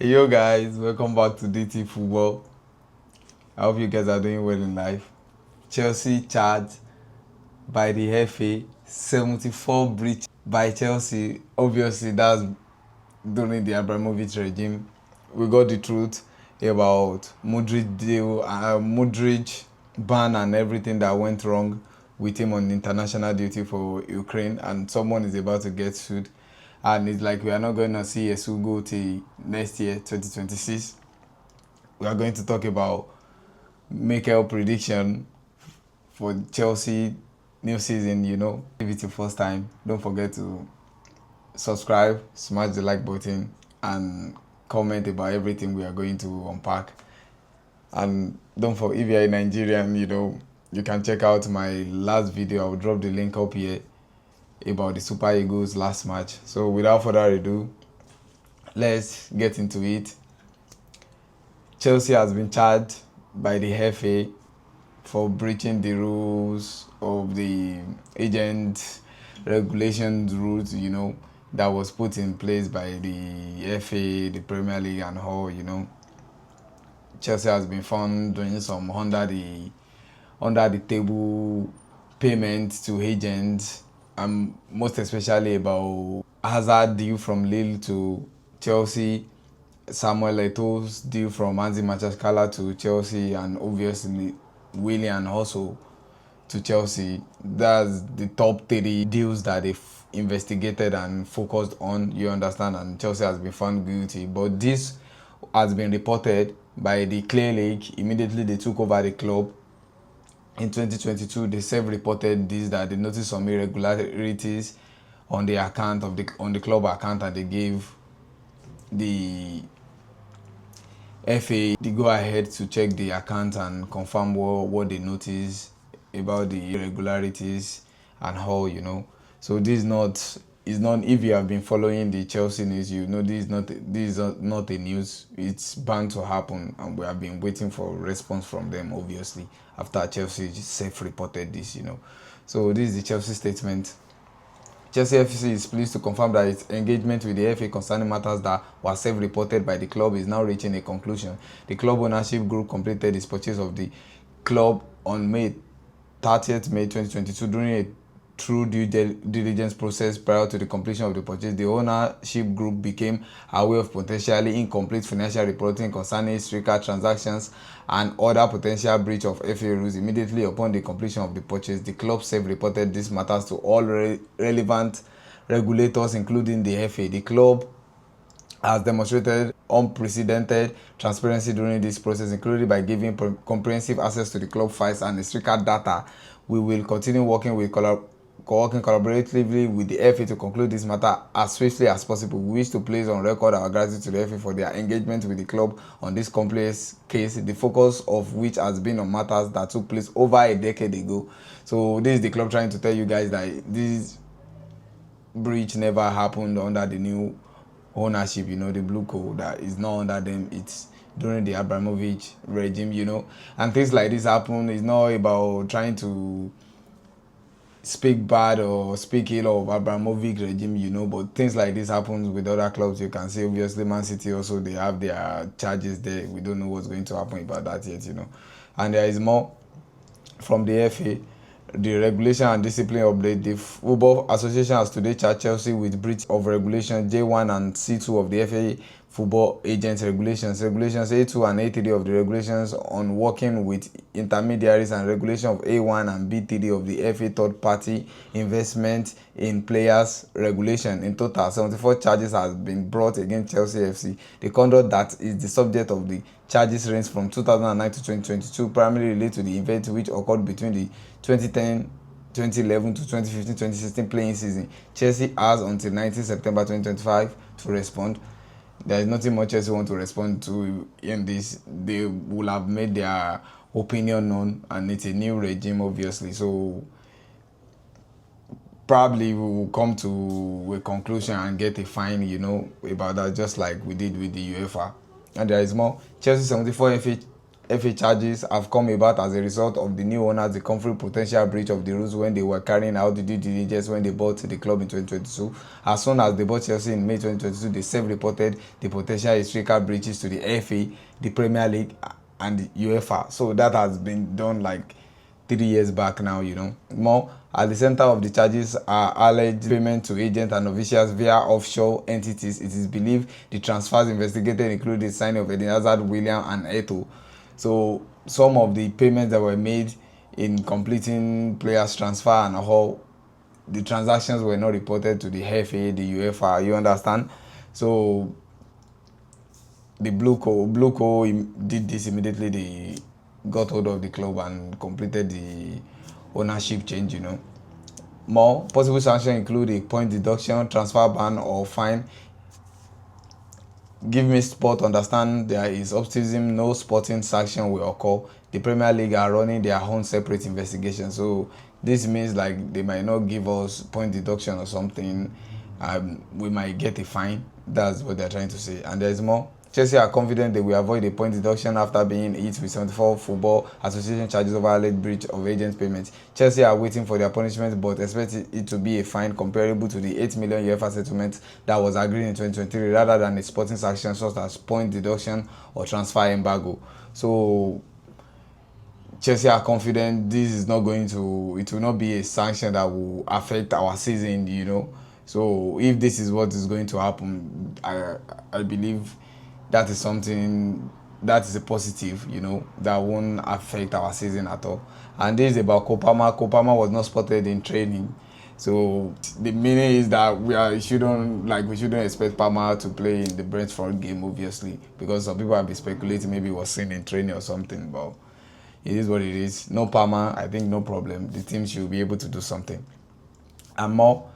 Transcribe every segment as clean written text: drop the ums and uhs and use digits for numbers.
Yo guys, welcome back to DT Football. I hope you guys are doing well in life. Chelsea charged by the FA, 74 breach by Chelsea. Obviously, that's during the Abramovich regime. We got the truth about Mudryk deal, Mudryk ban and everything that went wrong with him on international duty for Ukraine, and someone is about to get sued. And it's like we are not going to see Essugo till next year, 2026. We are going to talk about Mikel prediction for Chelsea new season. If it's your first time, don't forget to subscribe, smash the like button, and comment about everything we are going to unpack. And don't forget, if you're a Nigerian, you can check out my last video. I'll drop the link up here about the Super Eagles last match. So without further ado, let's get into it. Chelsea has been charged by the FA for breaching the rules of the agent regulations rules, that was put in place by the FA, the Premier League and all, Chelsea has been found doing some under the table payments to agents, and most especially about Hazard deal from Lille to Chelsea, Samuel Eto'o's deal from Anzi Machakala to Chelsea, and obviously Willian also to Chelsea. That's the top 3 deals that they've investigated and focused on, you understand, and Chelsea has been found guilty. But this has been reported by the Clear League. Immediately they took over the club in 2022. They self-reported this, that they noticed some irregularities on the account of the club account, and they gave the FA the go ahead to check the account and confirm what they noticed about the irregularities and how, So this is not if you have been following the Chelsea news, this is not a news. It's bound to happen, and we have been waiting for a response from them, obviously, after Chelsea self-reported this, So this is the Chelsea statement. Chelsea FC is pleased to confirm that its engagement with the FA concerning matters that were self-reported by the club is now reaching a conclusion. The club ownership group completed its purchase of the club on May 30th, May 2022 during a through due diligence process. Prior to the completion of the purchase, the ownership group became aware of potentially incomplete financial reporting concerning historical transactions and other potential breach of FA rules. Immediately upon the completion of the purchase, the club self-reported these matters to all relevant regulators, including the FA. The club has demonstrated unprecedented transparency during this process, including by giving comprehensive access to the club files and historical data. We will continue working collaboratively with the FA to conclude this matter as swiftly as possible. We wish to place on record our gratitude to the FA for their engagement with the club on this complex case, the focus of which has been on matters that took place over a decade ago. So this is the club trying to tell you guys that this breach never happened under the new ownership, the blue code that is not under them. It's during the Abramovich regime, and things like this happen. It's not about trying to speak bad or speak ill of Abramovich regime, but things like this happens with other clubs. You can see obviously Man City also, they have their charges there. We don't know what's going to happen about that yet, and there is more from the FA. The regulation and discipline update. The Football Association has today charged Chelsea with breach of regulation J1 and C2 of the FA football agents regulations. Regulations A2 and A3 of the regulations on working with intermediaries, and regulation of A1 and B3 of the FA third party investment in players regulation. In total, 74 charges have been brought against Chelsea FC. The conduct that is the subject of the charges range from 2009 to 2022, primarily relate to the event which occurred between the 2010 2011 to 2015-2016 playing season. Chelsea has until 19 September 2025 to respond. There is nothing much Chelsea want to respond to in this. They will have made their opinion known, and it's a new regime, obviously. So probably we will come to a conclusion and get a fine, about that, just like we did with the UEFA. And there is more. Chelsea 74 FA charges have come about as a result of the new owners discovering potential breach of the rules when they were carrying out the due diligence when they bought the club in 2022. As soon as they bought Chelsea in May 2022, they self-reported the potential historical breaches to the FA, the Premier League, and the UEFA. So that has been done like 3 years back now, More, at the center of the charges are alleged payment to agents and officials via offshore entities. It is believed the transfers investigated include the signing of Eden Hazard, William, and Eto'o. So some of the payments that were made in completing players' transfer and all, the transactions were not reported to the FA, the UEFA. You understand? So the Blue Co did this immediately. They got hold of the club and completed the ownership change. More possible sanctions include a point deduction, transfer ban, or fine. Give me sport understand there is optimism no sporting sanction will occur. The Premier League are running their own separate investigation, so this means like they might not give us point deduction or something. We might get a fine. That's what they're trying to say. And there's more. Chelsea are confident they will avoid a point deduction after being hit with 74 Football Association charges over alleged breach of agents' payments. Chelsea are waiting for their punishment but expect it to be a fine comparable to the 8 million UEFA settlement that was agreed in 2023 rather than a sporting sanction such as point deduction or transfer embargo. So Chelsea are confident this is not going to, it will not be a sanction that will affect our season, So if this is what is going to happen, I believe that is something that is a positive, that won't affect our season at all. And this is about Kopama. Kopama was not spotted in training. So the meaning is that we shouldn't expect Palmer to play in the Brentford game, obviously, because some people have been speculating maybe he was seen in training or something, but it is what it is. No Palmer, I think no problem. The team should be able to do something. And more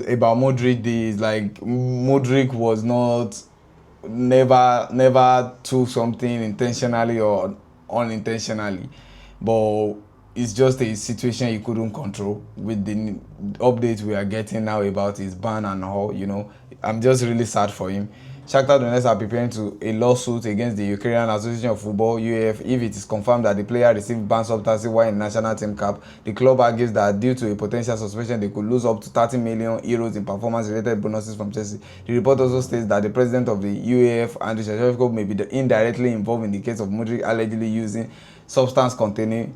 about Mudryk, Mudryk was never took something intentionally or unintentionally, but it's just a situation he couldn't control. With the updates we are getting now about his ban and all, I'm just really sad for him. Shakhtar Donetsk are preparing a lawsuit against the Ukrainian Association of Football (UAF) if it is confirmed that the player received ban substances while in national team camp. The club argues that due to a potential suspension, they could lose up to 30 million euros in performance-related bonuses from Chelsea. The report also states that the president of the UAF and the Shevchenko may be indirectly involved in the case of Mudryk allegedly using substance containing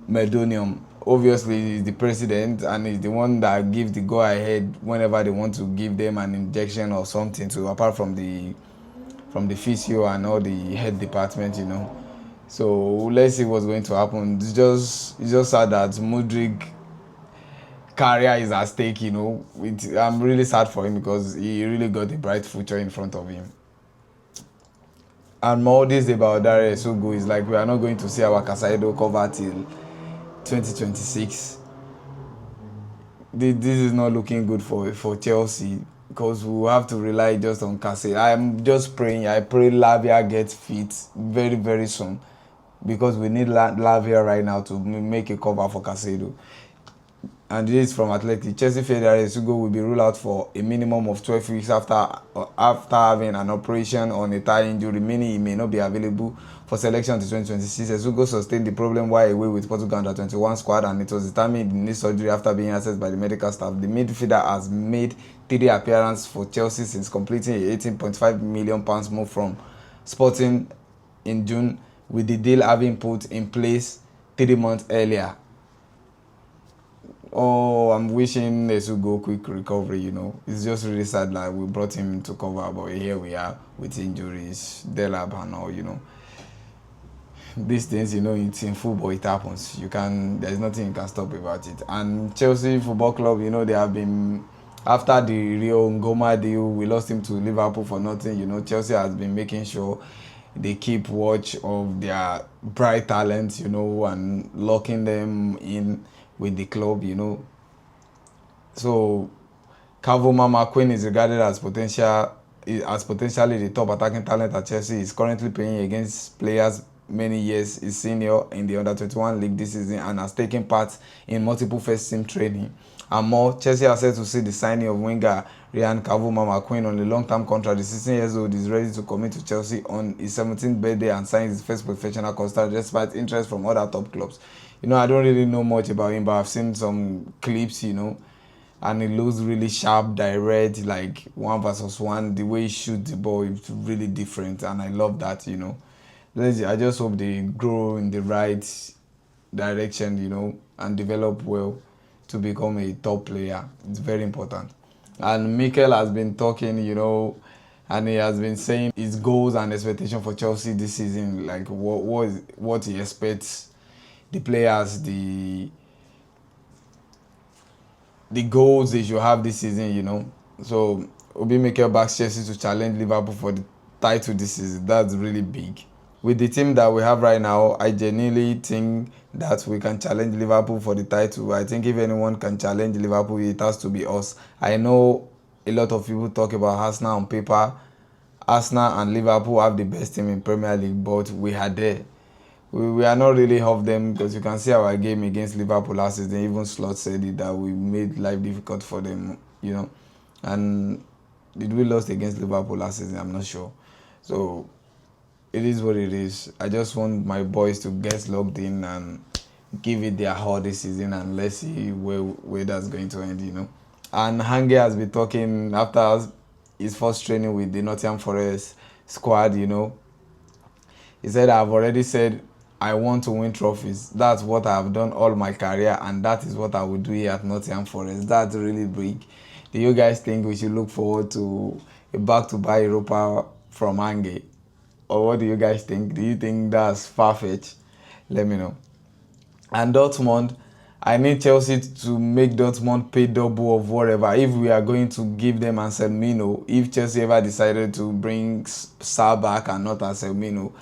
meldonium. Obviously, he's the president and he's the one that gives the go-ahead whenever they want to give them an injection or something, to apart from the physio and all the head department, So let's see what's going to happen. It's just sad that Mudryk career is at stake, I'm really sad for him because he really got a bright future in front of him. And more this about Essugo is like we are not going to see our Casado cover till 2026. This is not looking good for Chelsea because we will have to rely just on Casado. I'm just praying. I pray Lavia gets fit very, very soon because we need Lavia right now to make a cover for Casado. And this is from Athletic. Chelsea fear that Essugo will be ruled out for a minimum of 12 weeks after having an operation on a thigh injury, meaning he may not be available for selection to 2026. Essugo sustained the problem while away with Portugal under 21 squad, and it was determined in his surgery after being assessed by the medical staff. The midfielder has made 3 appearances for Chelsea since completing a £18.5 million move from Sporting in June, with the deal having put in place 3 months earlier. Oh, I'm wishing Essugo quick recovery, It's just really sad that we brought him to cover, but here we are with injuries, Delap and all, These things, it's in football, it happens. There's nothing you can stop about it. And Chelsea Football Club, they have been, after the Rio Ngoma deal, we lost him to Liverpool for nothing, Chelsea has been making sure they keep watch of their bright talents, and locking them in with the club, So Kavuma McQueen is regarded as potentially the top attacking talent at Chelsea. He's currently playing against players many years his senior in the under-21 league this season and has taken part in multiple first team training. and more. Chelsea are set to see the signing of winger Ryan Kavuma-McQueen on a long-term contract. The 16-year-old is ready to commit to Chelsea on his 17th birthday and sign his first professional contract despite interest from other top clubs. I don't really know much about him, but I've seen some clips, and it looks really sharp, direct, like 1 versus 1. The way he shoots the ball is really different, and I love that. I just hope they grow in the right direction, and develop well to become a top player. It's very important. And Mikel has been talking, and he has been saying his goals and expectation for Chelsea this season, like what he expects the players, the goals they should have this season. So Obi Mikel backs Chelsea to challenge Liverpool for the title this season. That's really big. With the team that we have right now, I genuinely think that we can challenge Liverpool for the title. I think if anyone can challenge Liverpool, it has to be us. I know a lot of people talk about Arsenal on paper. Arsenal and Liverpool have the best team in Premier League, but we are there. We are not really of them, because you can see our game against Liverpool last season. Even Slot said it, that we made life difficult for them, And did we lost against Liverpool last season? I'm not sure. So it is what it is. I just want my boys to get locked in and give it their all this season, and let's see where that's going to end. And Hange has been talking after his first training with the Nottingham Forest squad. He said, I've already said I want to win trophies. That's what I've done all my career, and that is what I will do here at Nottingham Forest. That's really big. Do you guys think we should look forward to a back-to-back Europa from Hange? Or what do you guys think? Do you think that's far-fetched? Let me know. And Dortmund, I need Chelsea to make Dortmund pay double of whatever. If we are going to give them Anselmino, if Chelsea ever decided to bring Sarr back and not Anselmino,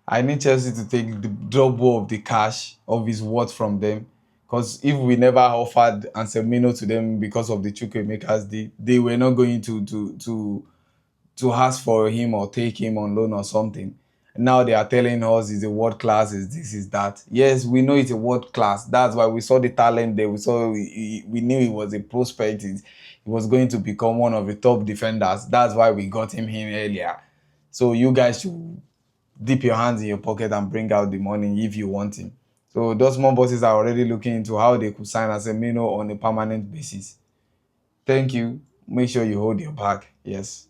I need Chelsea to take the double of the cash of his worth from them. Because if we never offered Anselmino to them because of the Chukwuemeka's deal, they were not going to ask for him or take him on loan or something. Now they are telling us he's a world class, is this, is that. Yes, we know it's a world class. That's why we saw the talent there. We knew he was a prospect. He was going to become one of the top defenders. That's why we got him in earlier. So you guys should dip your hands in your pocket and bring out the money if you want him. So those small bosses are already looking into how they could sign Asemino on a permanent basis. Thank you. Make sure you hold your back. Yes.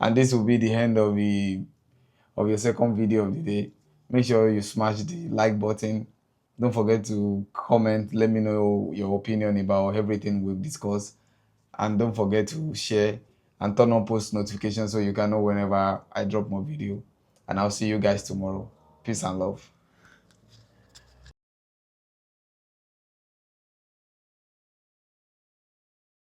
And this will be the end of your second video of the day. Make sure you smash the like button. Don't forget to comment. Let me know your opinion about everything we've discussed. And don't forget to share and turn on post notifications so you can know whenever I drop more video. And I'll see you guys tomorrow. Peace and love.